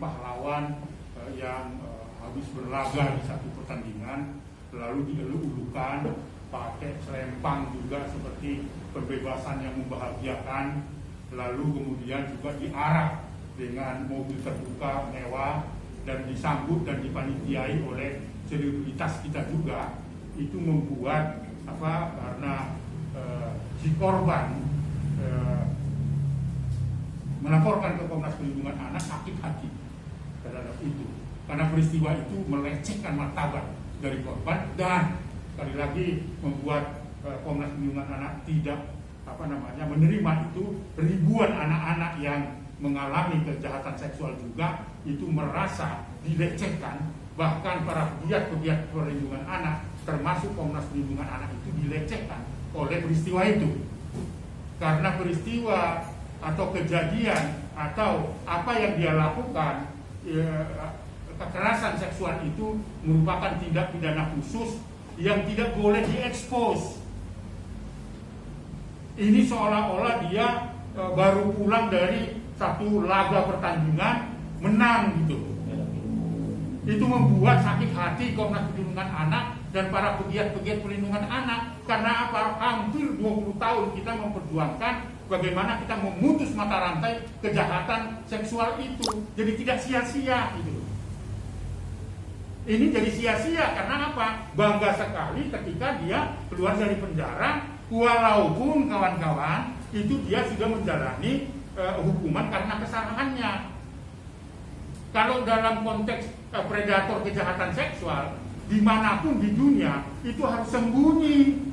pahlawan yang habis berlaga di satu pertandingan lalu dieluk-elukan pakai selempang juga seperti pembebasan yang membahagiakan, lalu kemudian juga diarak dengan mobil terbuka mewah dan disambut dan dipanitiai oleh selebritas kita juga. Itu membuat karena si korban melaporkan ke Komnas Perlindungan Anak sakit hati terhadap itu, karena peristiwa itu melecehkan martabat dari korban dan sekali lagi membuat Komnas Perlindungan Anak tidak menerima itu. Ribuan anak-anak yang mengalami kejahatan seksual juga itu merasa dilecehkan, bahkan para pegiat perlindungan anak termasuk Komnas Perlindungan Anak itu dilecehkan oleh peristiwa itu, karena peristiwa atau kejadian atau apa yang dia lakukan, kekerasan seksual itu merupakan tindak pidana khusus yang tidak boleh diekspos. Ini seolah-olah dia baru pulang dari satu laga pertandingan menang gitu. Itu membuat sakit hati Komnas Perlindungan Anak dan para pegiat-pegiat perlindungan anak. Karena apa? Hampir 20 tahun kita memperjuangkan bagaimana kita memutus mata rantai kejahatan seksual itu. Jadi tidak sia-sia gitu. Ini jadi sia-sia karena apa? Bangga sekali ketika dia keluar dari penjara, walaupun kawan-kawan itu dia sudah menjalani hukuman karena kesalahannya. Kalau dalam konteks predator kejahatan seksual, dimanapun di dunia itu harus sembunyi,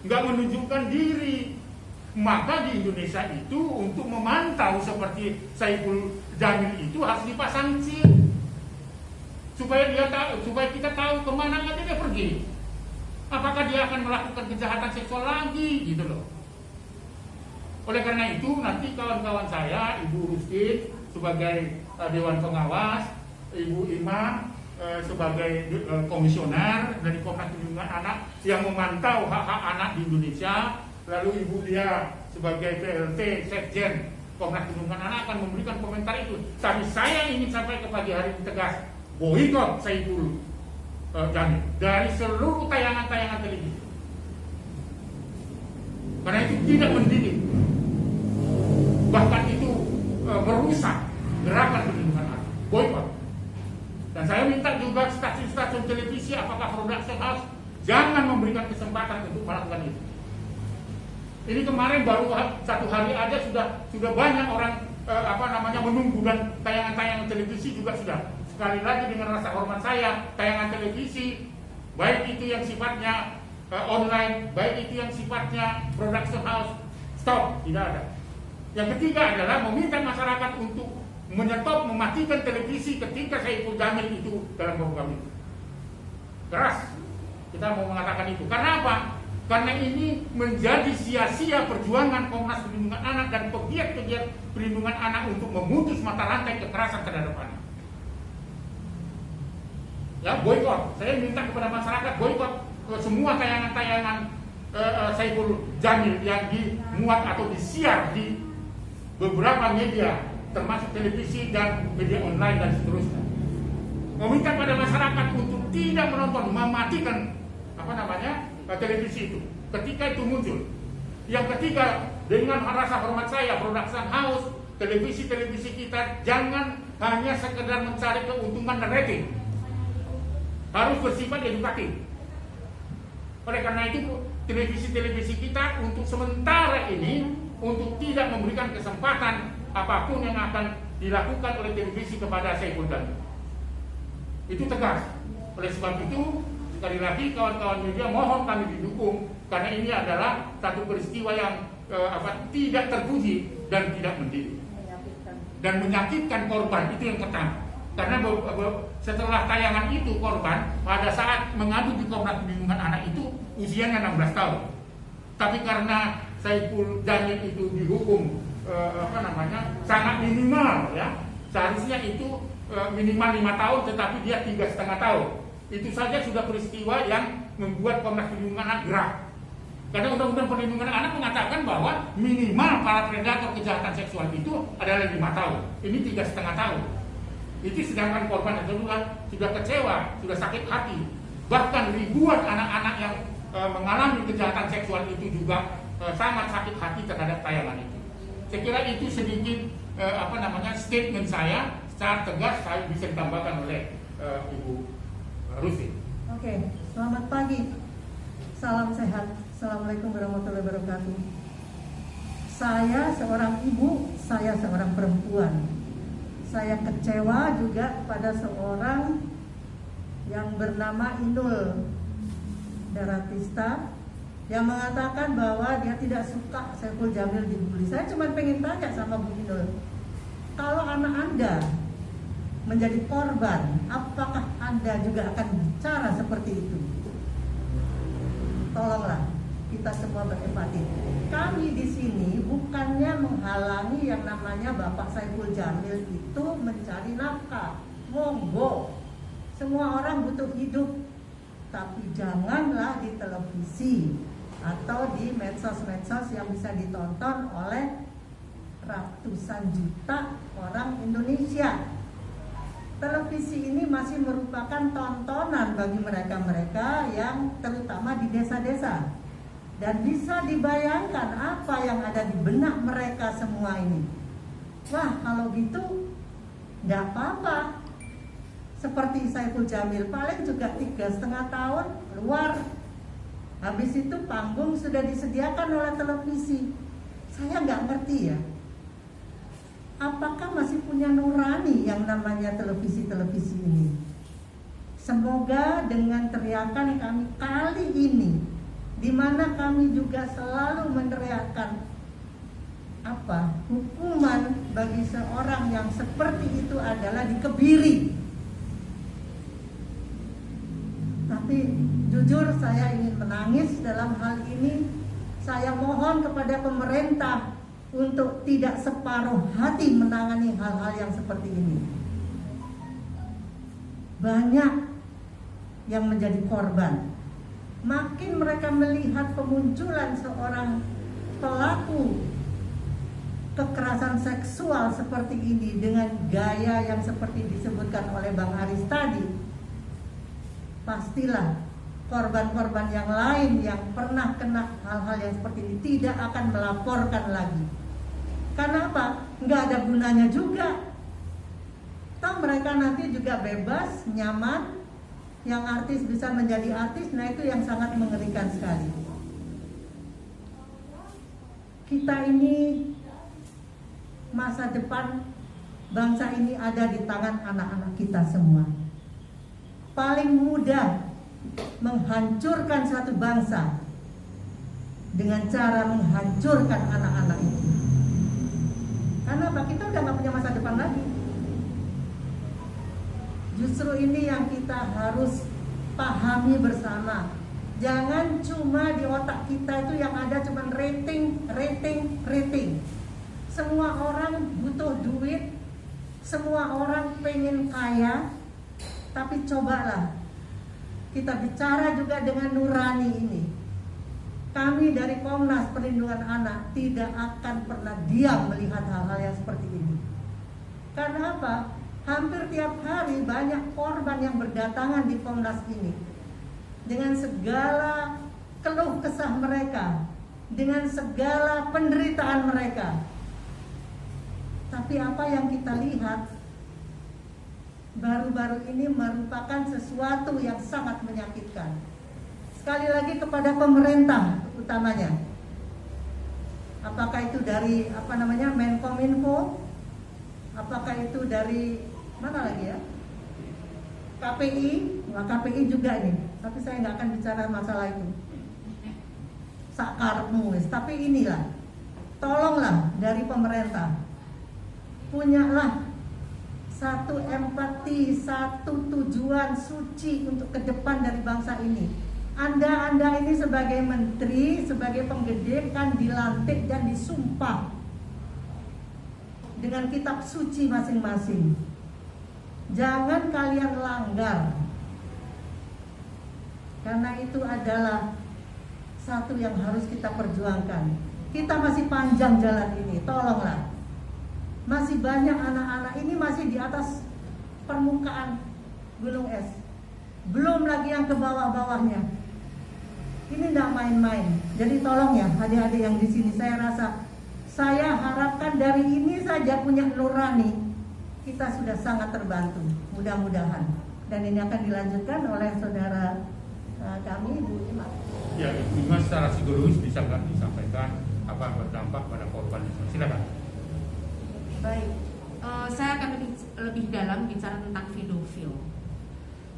nggak menunjukkan diri. Maka di Indonesia itu untuk memantau seperti Saiful Jamil itu harus dipasang chip. Supaya kita tahu kemana aja dia pergi. Apakah dia akan melakukan kejahatan seksual lagi gitu loh. Oleh karena itu nanti kawan-kawan saya, Ibu Rustin sebagai Dewan Pengawas, Ibu Ima sebagai komisioner dari Komnas Perlindungan Anak yang memantau hak-hak anak di Indonesia, lalu Ibu Dia sebagai PLT Sekjen Komnas Perlindungan Anak akan memberikan komentar itu. Tapi saya ingin sampai ke pagi hari ini tegas, boikot Saiful Jamil dari seluruh tayangan-tayangan televisi, karena itu tidak mendidik, bahkan itu merusak gerakan perlindungan anak. Boikot. Dan saya minta juga stasiun-stasiun televisi, apakah production house, jangan memberikan kesempatan untuk melakukan itu. Ini kemarin baru satu hari aja sudah banyak orang menunggu, dan tayangan-tayangan televisi juga sudah. Sekali lagi dengan rasa hormat saya, tayangan televisi baik itu yang sifatnya online, baik itu yang sifatnya production house, stop, tidak ada. Yang ketiga adalah meminta masyarakat untuk menyetop, mematikan televisi ketika Saiful Jamil itu dalam program itu. Keras kita mau mengatakan itu. Karena apa? Karena ini menjadi sia-sia perjuangan Komnas Perlindungan Anak dan pegiat-pegiat perlindungan anak untuk memutus mata rantai kekerasan terhadap anak. Ya, boikot. Saya minta kepada masyarakat boikot semua tayangan-tayangan Saiful Jamil yang dimuat atau disiar di beberapa media, termasuk televisi dan media online dan seterusnya. Meminta pada masyarakat untuk tidak menonton, mematikan televisi itu ketika itu muncul. Yang ketiga, dengan rasa hormat saya, production house, televisi-televisi kita jangan hanya sekedar mencari keuntungan dan rating, harus bersifat edukatif. Oleh karena itu, televisi-televisi kita untuk sementara ini untuk tidak memberikan kesempatan apapun yang akan dilakukan oleh televisi kepada Saiful Jamil. Itu tegas. Oleh sebab itu, sekali lagi kawan-kawan media mohon kami didukung, karena ini adalah satu peristiwa yang tidak terpuji dan tidak mendidik dan menyakitkan korban. Itu yang pertama. Karena setelah tayangan itu korban pada saat mengadu di Komnas Perlindungan Anak itu usianya 16 tahun. Tapi karena Saiful Jamil itu dihukum sangat minimal ya. Seharusnya itu minimal 5 tahun, tetapi dia 3,5 tahun. Itu saja sudah peristiwa yang membuat Komnas Perlindungan Anak gerak. Karena Undang-Undang Perlindungan Anak mengatakan bahwa minimal para predator kejahatan seksual itu adalah 5 tahun. Ini 3,5 tahun. Itu sedangkan korban yang kedua sudah kecewa, sudah sakit hati. Bahkan ribuan anak-anak yang mengalami kejahatan seksual itu juga sangat sakit hati terhadap tayangan itu. Saya kira itu sedikit statement saya secara tegas saya bisa ditambahkan oleh Ibu Rusi. Oke, selamat pagi. Salam sehat. Assalamualaikum warahmatullahi wabarakatuh. Saya seorang ibu, saya seorang perempuan. Saya kecewa juga pada seorang yang bernama Inul Daratista yang mengatakan bahwa dia tidak suka Saiful Jamil dibully. Saya cuma pengen tanya sama Bu Inul, kalau anak Anda menjadi korban, apakah Anda juga akan bicara seperti itu? Tolonglah kita semua berempati. Kami di sini bukannya menghalangi yang namanya Bapak Saiful Jamil itu mencari nafkah. Monggo, semua orang butuh hidup, tapi janganlah di televisi atau di medsos-medsos yang bisa ditonton oleh ratusan juta orang Indonesia. Televisi ini masih merupakan tontonan bagi mereka-mereka yang terutama di desa-desa. Dan bisa dibayangkan apa yang ada di benak mereka semua ini. Wah, kalau gitu nggak apa-apa. Seperti Saiful Jamil, paling juga 3,5 tahun keluar. Habis itu panggung sudah disediakan oleh televisi. Saya nggak ngerti ya, apakah masih punya nurani yang namanya televisi-televisi ini. Semoga dengan teriakan kami kali ini, di mana kami juga selalu meneriakkan hukuman bagi seorang yang seperti itu adalah dikebiri. Tapi jujur saya ingin menangis dalam hal ini. Saya mohon kepada pemerintah untuk tidak separuh hati menangani hal-hal yang seperti ini. Banyak yang menjadi korban. Makin mereka melihat kemunculan seorang pelaku kekerasan seksual seperti ini dengan gaya yang seperti disebutkan oleh Bang Aris tadi, pastilah korban-korban yang lain yang pernah kena hal-hal yang seperti ini tidak akan melaporkan lagi. Karena apa? Nggak ada gunanya juga. Toh mereka nanti juga bebas, nyaman. Yang artis bisa menjadi artis, nah itu yang sangat mengerikan sekali. Kita ini, masa depan bangsa ini ada di tangan anak-anak kita semua. Paling mudah menghancurkan satu bangsa dengan cara menghancurkan anak-anak itu. Karena apa? Kita udah gak punya masa depan lagi. Justru ini yang kita harus pahami bersama. Jangan cuma di otak kita itu yang ada cuma rating. Semua orang butuh duit, semua orang pengen kaya. Tapi cobalah kita bicara juga dengan nurani ini. Kami dari Komnas Perlindungan Anak tidak akan pernah diam melihat hal-hal yang seperti ini. Karena apa? Hampir tiap hari banyak korban yang berdatangan di Komnas ini dengan segala keluh kesah mereka, dengan segala penderitaan mereka. Tapi apa yang kita lihat baru-baru ini merupakan sesuatu yang sangat menyakitkan. Sekali lagi kepada pemerintah utamanya, apakah itu dari Menkominfo, apakah itu dari mana lagi ya, KPI, KPI juga ini. Tapi saya nggak akan bicara masalah itu. Sakarmu, tapi inilah, tolonglah dari pemerintah, punyalah satu empati, satu tujuan suci untuk ke depan dari bangsa ini. Anda ini sebagai menteri, sebagai penggede kan dilantik dan disumpah dengan kitab suci masing-masing. Jangan kalian langgar, karena itu adalah satu yang harus kita perjuangkan. Kita masih panjang jalan ini, tolonglah. Masih banyak anak-anak ini masih di atas permukaan gunung es. Belum lagi yang ke bawah-bawahnya. Ini tidak main-main. Jadi tolong ya adik-adik yang di sini, saya harapkan dari ini saja punya nurani kita sudah sangat terbantu. Mudah-mudahan. Dan ini akan dilanjutkan oleh saudara kami Bu Imas. Ya, Ibu Imas secara psikologis bisa nggak disampaikan apa yang berdampak pada korban itu? Silakan. Baik, saya akan lebih dalam bicara tentang pedofil.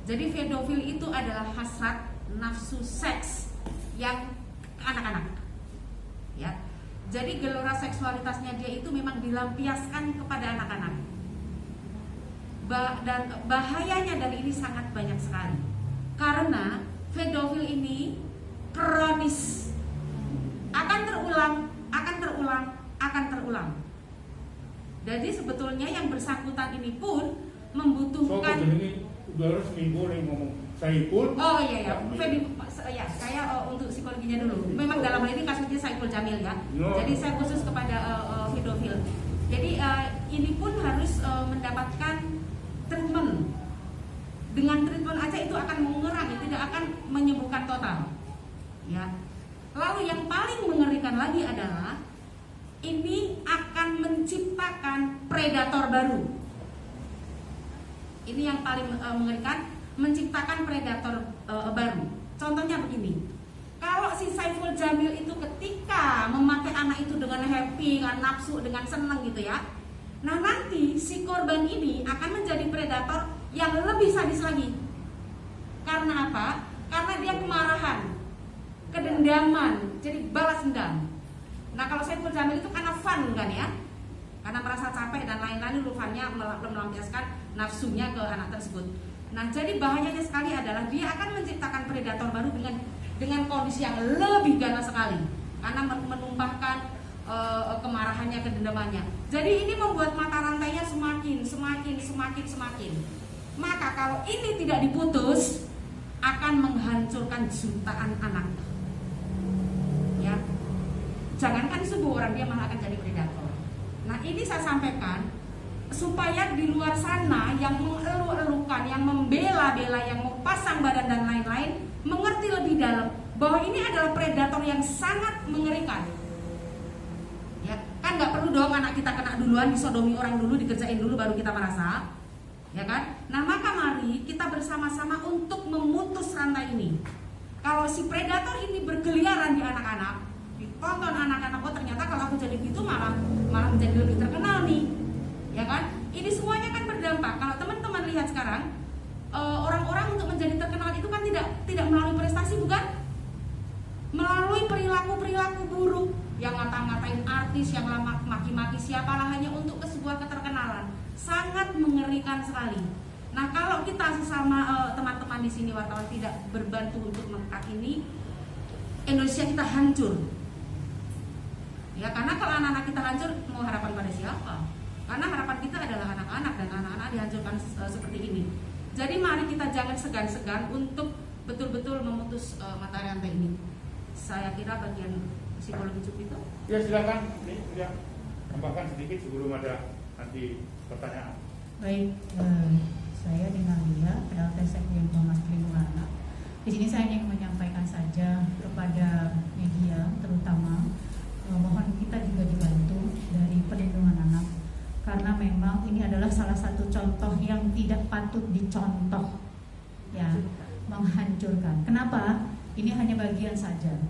Jadi pedofil itu adalah hasrat nafsu seks yang anak-anak, ya. Jadi gelora seksualitasnya dia itu memang dilampiaskan kepada anak-anak. Dan bahayanya dari ini sangat banyak sekali. Karena pedofil ini kronis, akan terulang. Jadi sebetulnya yang bersangkutan ini pun membutuhkan. Udah harus minggu nih ngomong Saiful. Oh iya. Saya untuk psikologinya dulu. Memang dalam hal ini kasusnya Saiful Jamil ya. No. Jadi saya khusus kepada pedofil. Jadi ini pun harus mendapatkan treatment. Dengan treatment aja itu akan mengurangi, tidak akan menyembuhkan total. Ya. Lalu yang paling mengerikan lagi adalah ini akan menciptakan predator baru. Ini yang paling mengerikan, menciptakan predator baru. Contohnya begini, kalau si Saiful Jamil itu ketika memakai anak itu dengan happy, dengan nafsu, dengan senang gitu ya. Nah nanti si korban ini akan menjadi predator yang lebih sadis lagi. Karena apa? Karena dia kemarahan, kedendaman, jadi balas dendam. Nah kalau Saiful Jamil itu karena fun kan ya, karena merasa capek dan lain-lain, lufannya melampiaskan nafsunya ke anak tersebut. Nah jadi bahayanya sekali adalah dia akan menciptakan predator baru dengan kondisi yang lebih ganas sekali, karena menumpahkan kemarahannya, kedendamannya. Jadi ini membuat mata rantainya semakin. Maka kalau ini tidak diputus, akan menghancurkan jutaan anak. Ya, jangankan sebuah orang, dia malah akan jadi predator. Nah ini saya sampaikan supaya di luar sana yang mengeluh-elukan, yang membela-bela, yang mau pasang badan dan lain-lain, mengerti lebih dalam bahwa ini adalah predator yang sangat mengerikan. Ya, kan nggak perlu dong anak kita kena duluan, disodomi orang dulu, dikerjain dulu baru kita merasa, ya kan? Nah maka mari kita bersama-sama untuk memutus rantai ini. Kalau si predator ini berkeliaran di anak-anak, ditonton anak-anak, oh ternyata kalau aku jadi gitu malah menjadi lebih terkenal nih, ya kan? Ini semuanya kan berdampak. Kalau teman-teman lihat sekarang, orang-orang untuk menjadi terkenal itu kan tidak melalui prestasi, bukan? Melalui perilaku buruk, yang ngata-ngatain artis, yang maki-maki siapalah hanya untuk sebuah keterkenalan. Sangat mengerikan sekali. Nah, kalau kita sesama teman-teman di sini wartawan tidak berbantu untuk mengangkat ini, Indonesia kita hancur. Ya, karena kalau anak-anak kita hancur, mau harapan pada siapa? Karena harapan kita adalah anak-anak, dan anak-anak dihancurkan seperti ini. Jadi mari kita jangan segan-segan untuk betul-betul memutus mata rantai ini. Saya kira bagian psikologi cukup itu. Ya silakan, ini ya tambahkan sedikit sebelum ada nanti pertanyaan. Baik, saya dengan Lia, PLT Sekjen Humas Perlindungan Anak. Di sini saya ingin menyampaikan saja kepada media, terutama mohon kita juga dibantu dari perlindungan anak, karena memang ini adalah salah satu contoh yang tidak patut dicontoh, ya, menghancurkan. Kenapa? Ini hanya bagian saja.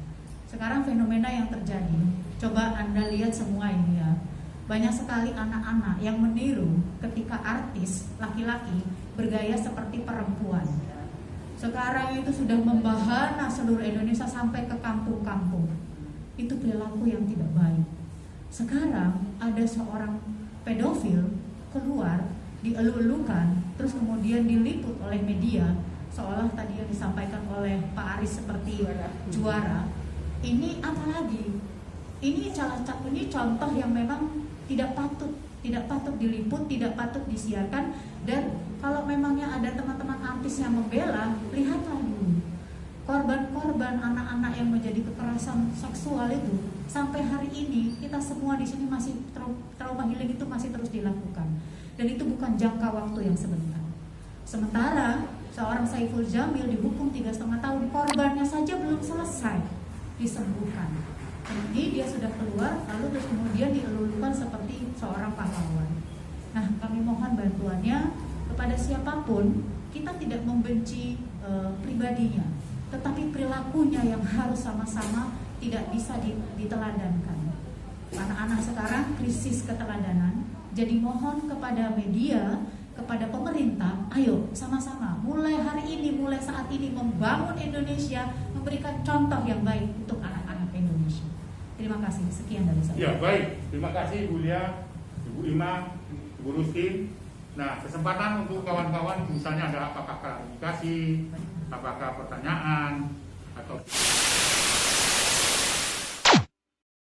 Sekarang fenomena yang terjadi, coba Anda lihat semua ini ya. Banyak sekali anak-anak yang meniru ketika artis laki-laki bergaya seperti perempuan. Sekarang itu sudah membahana seluruh Indonesia sampai ke kampung-kampung. Itu perilaku yang tidak baik. Sekarang ada seorang pedofil keluar, dielu-elukan, terus kemudian diliput oleh media, seolah tadi yang disampaikan oleh Pak Aris seperti juara. Ini apa lagi? Ini contoh yang memang tidak patut diliput, tidak patut disiarkan. Dan kalau memangnya ada teman-teman artis yang membela, lihatlah dulu korban-korban anak-anak yang menjadi kekerasan seksual itu. Sampai hari ini kita semua di sini masih trauma healing itu masih terus dilakukan, dan itu bukan jangka waktu yang sebentar. Sementara seorang Saiful Jamil dihukum 3,5 tahun, korbannya saja belum selesai disembuhkan. Ini dia sudah keluar, lalu terus kemudian dielulukan seperti seorang pahlawan. Nah, kami mohon bantuannya kepada siapapun. Kita tidak membenci pribadinya, tetapi perilakunya yang harus sama-sama tidak bisa diteladankan. Anak-anak sekarang krisis keteladanan. Jadi mohon kepada media, kepada pemerintah, ayo sama-sama mulai hari ini, mulai saat ini membangun Indonesia, memberikan contoh yang baik untuk anak-anak Indonesia. Terima kasih. Sekian dari saya. Ya, baik. Terima kasih Bu Lia, Ibu Ima, Ibu Rustin. Nah, kesempatan untuk kawan-kawan misalnya ada apakah klarifikasi, apakah pertanyaan,